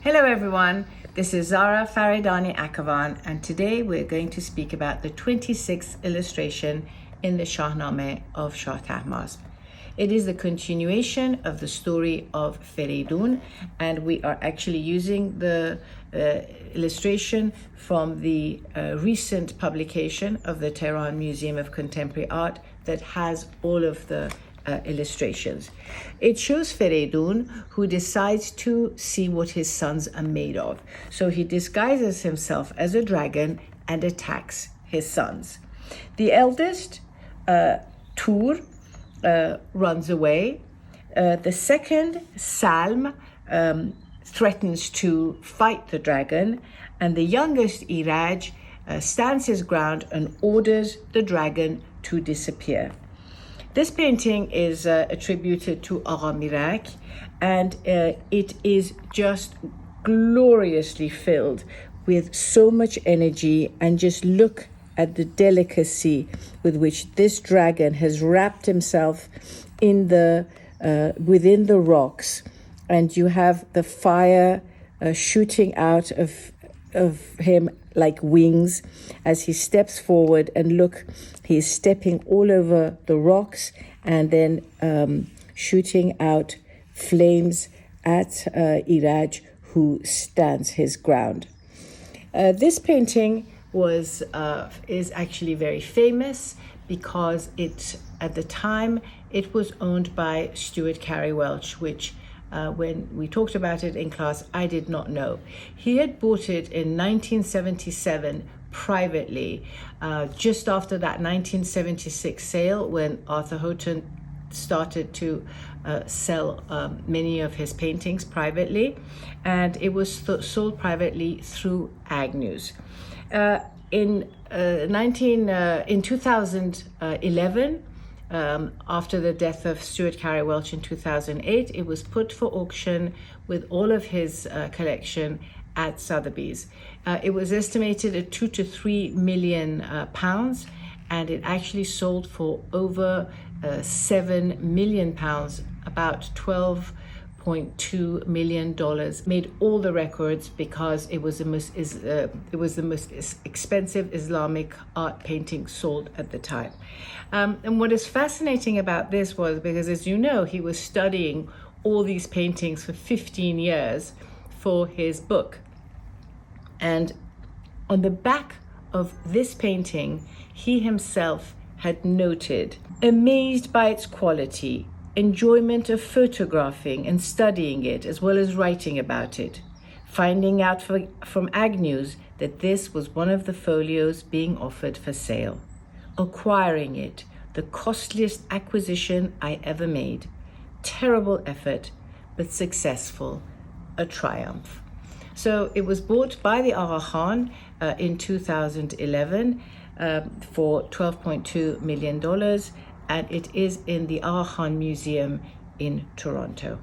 Hello everyone, this is Zara Fereydoun Akavan, and today we're going to speak about the 26th illustration in the Shahnameh of Shah Tahmasb. It is the continuation of the story of Fereydoun, and we are actually using the illustration from the recent publication of the Tehran Museum of Contemporary Art that has all of the illustrations. It shows Fereydoun, who decides to see what his sons are made of. So he disguises himself as a dragon and attacks his sons. The eldest, Tur, runs away. The second, Salm, threatens to fight the dragon, and the youngest, Iraj, stands his ground and orders the dragon to disappear. This painting is attributed to Agha Mirak, and it is just gloriously filled with so much energy. And just look at the delicacy with which this dragon has wrapped himself in within the rocks, and you have the fire shooting out of him like wings as he steps forward. And look, he's stepping all over the rocks and then shooting out flames at Iraj, who stands his ground. This painting is actually very famous because at the time it was owned by Stuart Cary Welch, which when we talked about it in class, I did not know. He had bought it in 1977 privately, just after that 1976 sale when Arthur Houghton started to sell many of his paintings privately, and it was sold privately through Agnew's. In 2011, after the death of Stuart Cary Welch in 2008, it was put for auction with all of his collection at Sotheby's. It was estimated at 2 to 3 million pounds, and it actually sold for over 7 million pounds, about $12.2 million. Made all the records because it was the most expensive Islamic art painting sold at the time. And what is fascinating about this was because, as you know, he was studying all these paintings for 15 years for his book. And on the back of this painting, he himself had noted, amazed by its quality, enjoyment of photographing and studying it, as well as writing about it, finding out from Agnew's that this was one of the folios being offered for sale, acquiring it, the costliest acquisition I ever made, terrible effort, but successful, a triumph. So it was bought by the Agha Khan in 2011 for $12.2 million, and it is in the Agha Khan Museum in Toronto.